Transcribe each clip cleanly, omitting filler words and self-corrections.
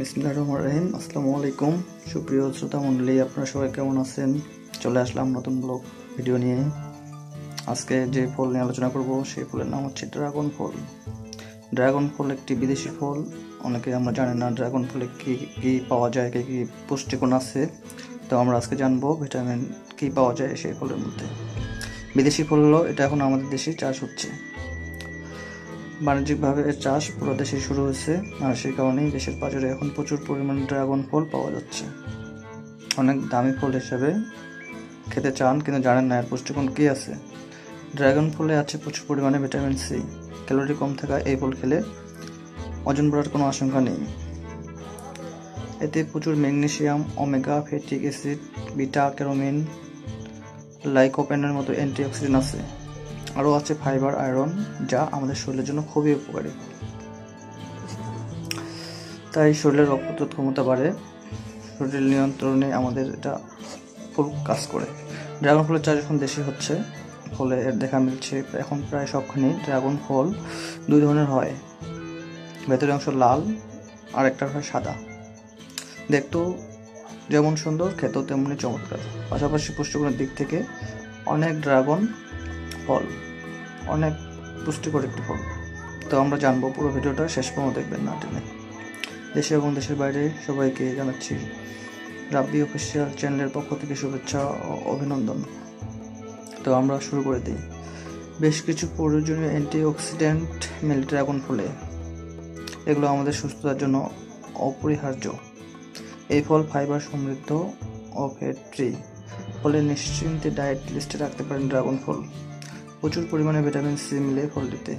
বিসমিল্লাহির রহমানির রহিম। আসসালামু আলাইকুম সুপ্রিয় শ্রোতা মণ্ডলী, আপনারা সবাই কেমন আছেন? চলে আসলাম নতুন ব্লগ ভিডিও নিয়ে। আজকে যে ফল নিয়ে আলোচনা করব সেই ফলের নাম হচ্ছে ড্রাগন ফল। ড্রাগন ফল একটি বিদেশি ফল। অনেকে আমরা জানি না ড্রাগন ফলে কি কি পাওয়া যায়, কি কি পুষ্টিগুণ আছে। তো আমরা আজকে জানবো ভিটামিন কি পাওয়া যায় সেই ফলের মধ্যে। বিদেশি ফল হলো এটা এখন আমাদের দেশে চাষ হচ্ছে, বাণিজ্যিকভাবে এর চাষ পুরো দেশে শুরু হয়েছে, আর সেই কারণেই দেশের বাজারে এখন প্রচুর পরিমাণে ড্রাগন ফল পাওয়া যাচ্ছে। অনেক দামি ফল হিসেবে খেতে চান, কিন্তু জানেন না এর পুষ্টিগুণ কী আছে। ড্রাগন ফলে আছে প্রচুর পরিমাণে ভিটামিন সি। ক্যালোরি কম থাকা এই ফল খেলে ওজন বাড়ার কোনো আশঙ্কা নেই। এতে প্রচুর magnesium, omega fatty acid, beta carotene, লাইকোপেনের মতো অ্যান্টিঅক্সিডেন্ট আছে। আরও আছে ফাইবার, আয়রন, যা আমাদের শরীরের জন্য খুবই উপকারী। তাই শরীরের রোগ প্রতিরোধ ক্ষমতা বাড়ে, শরীর নিয়ন্ত্রণে আমাদের এটা ফুল কাজ করে। ড্রাগন ফলের চাষ এখন দেশে হচ্ছে, ফলে এর দেখা মিলছে এখন প্রায় সবখানেই। ড্রাগন ফল দুই ধরনের হয়, ভেতরের অংশ লাল আর একটা হয় সাদা। দেখতেও যেমন সুন্দর, খেতেও তেমনি চমৎকার। পাশাপাশি পুষ্টিগুণের দিক থেকে অনেক ড্রাগন ফল অনেক পুষ্টিকর একটি ফল। তো আমরা জানবো, পুরো ভিডিওটা শেষ পর্যন্ত দেখবেন না টেনে। দেশে এবং দেশের বাইরে সবাইকে জানাচ্ছি রাব্বি অফিসিয়াল চ্যানেলের পক্ষ থেকে শুভেচ্ছা ও অভিনন্দন। তো আমরা শুরু করে দিই। বেশ কিছু প্রয়োজনীয় অ্যান্টিঅক্সিডেন্ট মেলে ড্রাগন ফলে, এগুলো আমাদের সুস্থতার জন্য অপরিহার্য। এই ফল ফাইবার সমৃদ্ধ ও ফ্যাট ফ্রি, ফলে নিশ্চিন্তে ডায়েট লিস্টে রাখতে পারেন ড্রাগন ফল। প্রচুর পরিমাণে ভিটামিন সি মিলে ফলটিতে।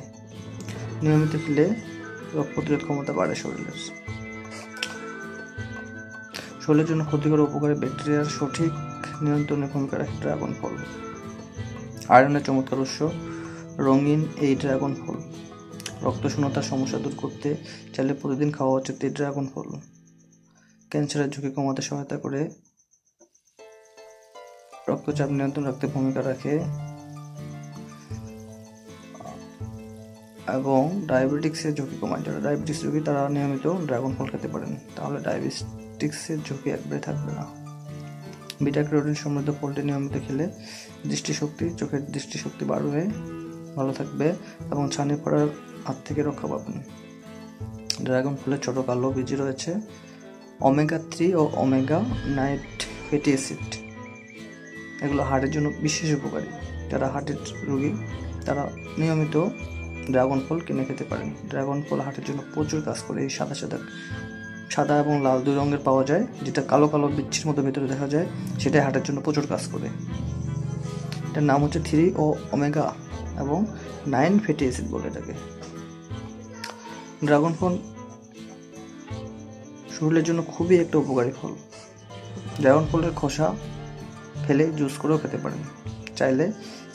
নিয়মিত খেলে রোগ প্রতিরোধ ক্ষমতা বাড়ে শরীরের জন্য ক্ষতিকর উপকারী ব্যাকটেরিয়ার সঠিক নিয়ন্ত্রণে ভূমিকা রাখে ড্রাগন ফল। আয়রনের চমৎকার উৎস রঙিন এই ড্রাগন ফল। রক্ত শূন্যতার সমস্যা দূর করতে চাইলে প্রতিদিন খাওয়া উচিত এই ড্রাগন ফল। ক্যান্সারের ঝুঁকি কমাতে সহায়তা করে, রক্তচাপ নিয়ন্ত্রণ রাখতে ভূমিকা রাখে, এবং ডায়াবেটিক্সের ঝুঁকি কমায়। যারা ডায়াবেটিক্স রোগী তারা নিয়মিত ড্রাগন ফল খেতে পারেন, তাহলে ডায়াবেটিক্সের ঝুঁকি একবারে থাকবে না। বিটা ক্যারোটিন সমৃদ্ধ ফলটি নিয়মিত খেলে চোখের দৃষ্টিশক্তি বাড়বে, ভালো থাকবে এবং ছানি পড়ার হাত থেকে রক্ষা পাবেন। ড্রাগন ফলের ছোট কালো বীজ রয়েছে ওমেগা 3 ও ওমেগা 9 ফ্যাটি অ্যাসিড। এগুলো হার্টের জন্য বিশেষ উপকারী। যারা হার্টের রোগী তারা নিয়মিত ড্রাগন ফল কিনে খেতে পারেন। ড্রাগন ফল হার্টের জন্য প্রচুর কাজ করে। এই সাদা এবং লাল দুই রঙের পাওয়া যায়, যেটা কালো কালো বিচ্ছির মতো ভেতরে দেখা যায়, সেটাই হার্টের জন্য প্রচুর কাজ করে। এটার নাম হচ্ছে 3 ও ওমেগা এবং 9 ফ্যাটি অ্যাসিড বলে এটাকে। ড্রাগন ফল শরীরের জন্য খুবই একটা উপকারী ফল। ড্রাগন ফলের খোসা ফেলে জুস করেও খেতে পারেন, চাইলে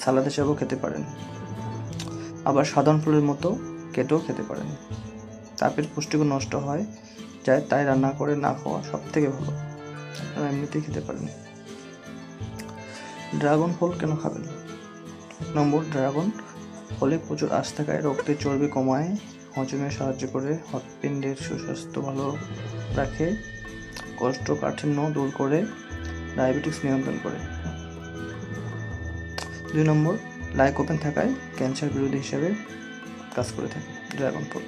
সালাদ হিসাবেও খেতে পারেন, আবার সাধারণ ফলের মতো কেটেও খেতে পারেন। তাপের পুষ্টিগুণ নষ্ট হয় যায়, তাই রান্না করে না খাওয়া সব থেকে ভালো। আপনারা এমনিতেই খেতে পারেন। ড্রাগন ফল কেন খাবেন? 1 নম্বর, ড্রাগন ফলে প্রচুর আঁশ থাকায় রক্তের চর্বি কমায়, হজমে সাহায্য করে, হৃৎপিণ্ডের সুস্বাস্থ্য ভালো রাখে, কোষ্ঠকাঠিন্য দূর করে, ডায়াবেটিক্স নিয়ন্ত্রণ করে। 2 নম্বর, লাইকোপেন থাকায় ক্যান্সার বিরোধী হিসেবে কাজ করে থাকে ড্রাগন ফল।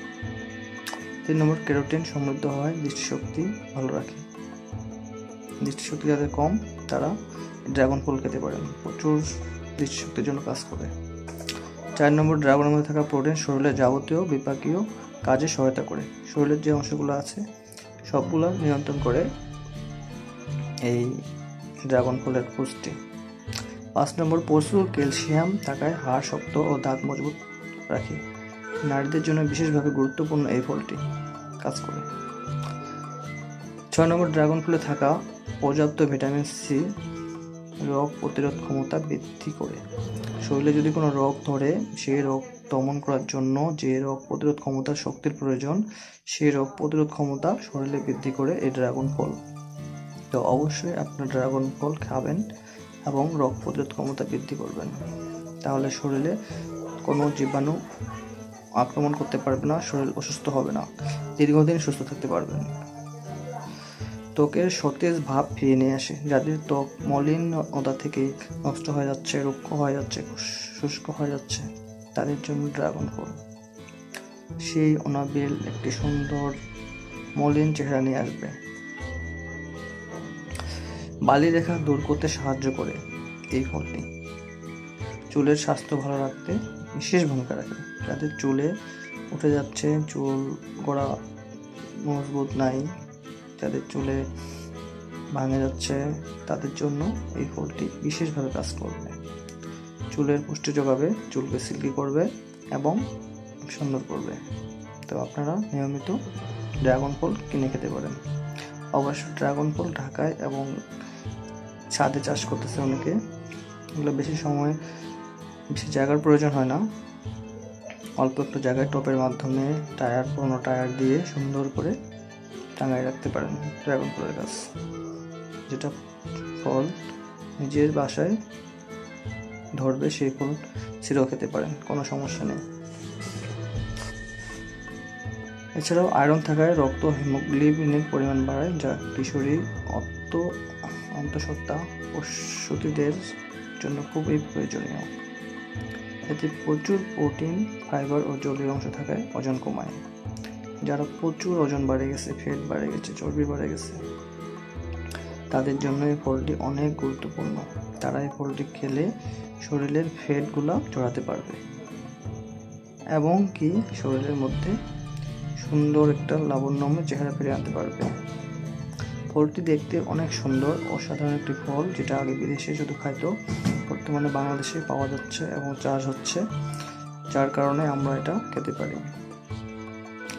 3 নম্বর, ক্যারোটিন সমৃদ্ধ হয়, দৃষ্টিশক্তি ভালো রাখে। দৃষ্টিশক্তি যাদের কম তারা ড্রাগন ফল খেতে পারেন, প্রচুর দৃষ্টিশক্তির জন্য কাজ করে। 4 নম্বর, ড্রাগনের মধ্যে থাকা প্রোটিন শরীরের যাবতীয় বিপাকীয় কাজে সহায়তা করে। শরীরের যে অংশগুলো আছে সবগুলো নিয়ন্ত্রণ করে এই ড্রাগন ফলের পুষ্টি। 5 নম্বর, প্রচুর ক্যালসিয়াম থাকায় হাড় শক্ত ও দাঁত মজবুত রাখে। নারীদের জন্য বিশেষভাবে গুরুত্বপূর্ণ এই ফলটি কাজ করে। 6 নম্বর, ড্রাগন ফলে থাকা পর্যাপ্ত ভিটামিন সি রোগ প্রতিরোধ ক্ষমতা বৃদ্ধি করে। শরীরে যদি কোনো রোগ ধরে, সেই রোগ দমন করার জন্য যে রোগ প্রতিরোধ ক্ষমতার শক্তির প্রয়োজন, সেই রোগ প্রতিরোধ ক্ষমতা শরীরে বৃদ্ধি করে এই ড্রাগন ফল। তো অবশ্যই আপনার ড্রাগন ফল খাবেন এবং রোগ প্রতিরোধ ক্ষমতা বৃদ্ধি করবেন, তাহলে শরীরে কোনো জীবাণু আক্রমণ করতে পারবে না, শরীর অসুস্থ হবে না, দীর্ঘদিন সুস্থ থাকতে পারবেন। ত্বকের সতেজ ভাব ফিরিয়ে নিয়ে আসে। যাদের ত্বক মলিনতা থেকে নষ্ট হয়ে যাচ্ছে, রুক্ষ হয়ে যাচ্ছে, শুষ্ক হয়ে যাচ্ছে, তাদের জন্য ড্রাগন ফল সেই অনাবিল একটি সুন্দর মলিন চেহারা নিয়ে আসবে। বালি রেখা দূর করতে সাহায্য করে এই ফলটি। চুলের স্বাস্থ্য ভালো রাখতে বিশেষ ভূমিকা রাখে। যাদের চুলে উঠে যাচ্ছে, চুল গোড়া মজবুত নাই, যাদের চুলে ভাঙে যাচ্ছে, তাদের জন্য এই ফলটি বিশেষভাবে কাজ করবে। চুলের পুষ্টি যোগাবে, চুলকে সিল্কি করবে এবং সুন্দর করবে। তো আপনারা নিয়মিত ড্রাগন ফল কিনে খেতে পারেন। অবশ্য ড্রাগন ফল ঢাকায় এবং ছাদে চাষ করতেছে অনেকে। এগুলো বেশি জায়গার প্রয়োজন হয় না। অল্প একটু জায়গায় টবের মাধ্যমে পুরোনো টায়ার দিয়ে সুন্দর করে টাঙায় রাখতে পারেন ড্রাগন ফলের গাছ। যেটা ফল নিজের বাসায় ধরবে সেই ফল ছিঁড়েও খেতে পারেন, কোনো সমস্যা নেই। এছাড়াও আয়রন থাকায় রক্ত হিমোগ্লোবিনের পরিমাণ বাড়ায়, যা কিশোরী অন্তঃসত্ত্বা প্রসূতিদের জন্য খুবই প্রয়োজনীয়। এতে প্রচুর প্রোটিন, ফাইবার ও জলীয় অংশ থাকায় ওজন কমায়। যারা প্রচুর ওজন বেড়ে গেছে, ফ্যাট বেড়ে গেছে, চর্বি বেড়ে গেছে, তাদের জন্য এই ফলটি অনেক গুরুত্বপূর্ণ। তারা এই ফলটি খেলে শরীরের ফ্যাটগুলো ঝরাতে পারবে এবং কি শরীরের মধ্যে সুন্দর একটা লাবণ্যময় চেহারা ফিরিয়ে আনতে পারবে। ফলটি দেখতে অনেক সুন্দর, অসাধারণ একটি ফল, যেটা আগে বিদেশে শুধু খাইতো, বর্তমানে বাংলাদেশে পাওয়া যাচ্ছে এবং চাষ হচ্ছে, যার কারণে আমরা এটা খেতে পারি।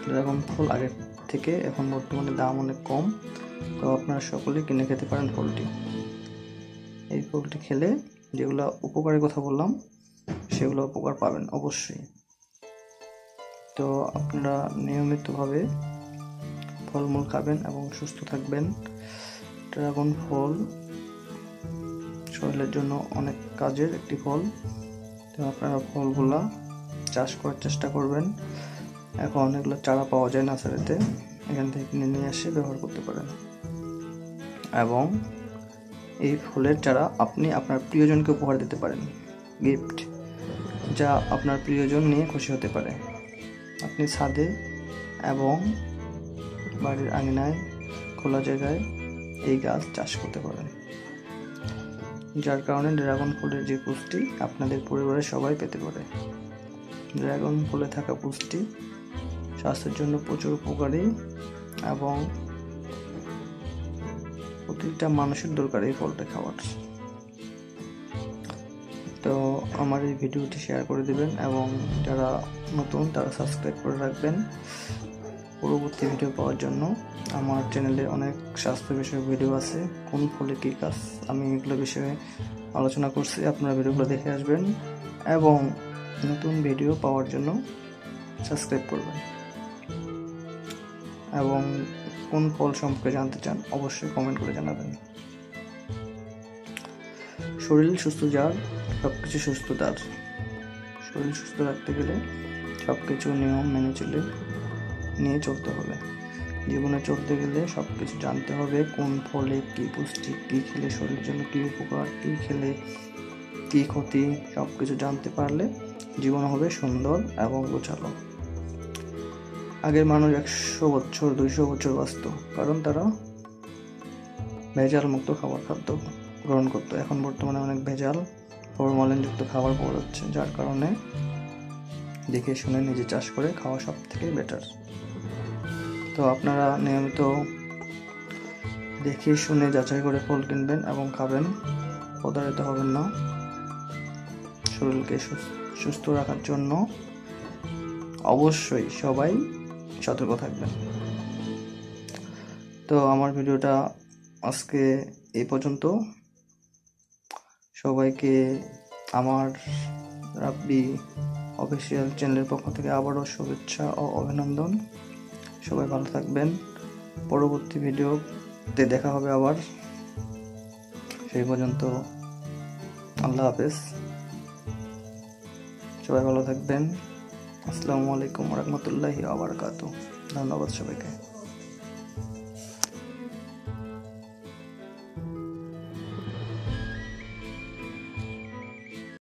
ড্রাগন ফল আগের থেকে এখন বর্তমানে দাম অনেক কম, তো আপনারা সকলেই কিনে খেতে পারেন ফলটি। এই ফলটি খেলে যেগুলো উপকারের কথা বললাম সেগুলো উপকার পাবেন অবশ্যই। তো আপনারা নিয়মিতভাবে ফলমূল খাবেন এবং সুস্থ থাকবেন। ড্রাগন ফল শরীরের জন্য অনেক কাজের একটি ফল। তো আপনারা ফলগুলা চাষ করার চেষ্টা করবেন। এখন অনেকগুলো চারা পাওয়া যায় নার্সারিতে, এখান থেকে কিনে নিয়ে এসে ব্যবহার করতে পারেন। এবং এই ফলের চারা আপনি আপনার প্রিয়জনকে উপহার দিতে পারেন, গিফট, যা আপনার প্রিয়জন নিয়ে খুশি হতে পারে। আপনি ছাদে এবং বাড়ির আঙিনায় খোলা জায়গায় এই গাছ চাষ করতে পারেন, যার কারণে ড্রাগন ফলের যে পুষ্টি আপনাদের পরিবারের সবাই পেতে পারে। ড্রাগন ফলে থাকা পুষ্টি স্বাস্থ্যের জন্য প্রচুর উপকারী এবং প্রতিটা মানুষের দরকার এই ফলটা খাওয়ার। তো আমার এই ভিডিওটি শেয়ার করে দিবেন এবং যারা নতুন তারা সাবস্ক্রাইব করে রাখবেন পরবর্তী ভিডিও পাওয়ার জন্য। আমার চ্যানেলে অনেক স্বাস্থ্য বিষয়ক ভিডিও আছে, কোন ফলে কী কাজ, আমি এগুলো বিষয়ে আলোচনা করছি। আপনারা ভিডিওগুলো দেখে আসবেন এবং নতুন ভিডিও পাওয়ার জন্য সাবস্ক্রাইব করবেন। এবং কোন ফল সম্পর্কে জানতে চান অবশ্যই কমেন্ট করে জানাবেন। শরীর সুস্থ যার সবকিছু সুস্থ তার। শরীর সুস্থ রাখতে গেলে সবকিছু নিয়ম মেনে নিয়ে চলতে হবে। জীবনে চলতে গেলে সবকিছু জানতে হবে, কোন ফলে কি পুষ্টি, কি খেলে শরীরের জন্য কি উপকার, কি খেলে কি ক্ষতি, সবকিছু জানতে পারলে জীবন হবে সুন্দর এবং গোছালো। আগের মানুষ 100 বছর 200 বছর বাঁচত, কারণ তারা ভেজাল মুক্ত খাদ্য গ্রহণ করতো। এখন বর্তমানে অনেক ভেজাল ফরমালিনযুক্ত খাবার পাওয়া যাচ্ছে, যার কারণে দেখে শুনে নিজে চাষ করে খাওয়া সব থেকে বেটার। তো আপনারা নিয়মিত দেখে শুনে যাচাই করে ফল কিনবেন এবং খাবেন, প্রতারিত হবেন না। শরীরকে সুস্থ রাখার জন্য অবশ্যই সবাই সতর্ক থাকবেন। তো আমার ভিডিওটা আজকে এই পর্যন্ত। সবাইকে আমার রাব্বি অফিসিয়াল চ্যানেলের পক্ষ থেকে আবারও শুভেচ্ছা ও অভিনন্দন। সবাই ভালো থাকবেন। পরবর্তী ভিডিওতে দেখা হবে আবার। সেই পর্যন্ত আল্লাহ হাফেজ। সবাই ভালো থাকবেন। আসসালামু আলাইকুম ওয়া রাহমাতুল্লাহি ওয়া বারাকাতুহু। ধন্যবাদ সবাইকে।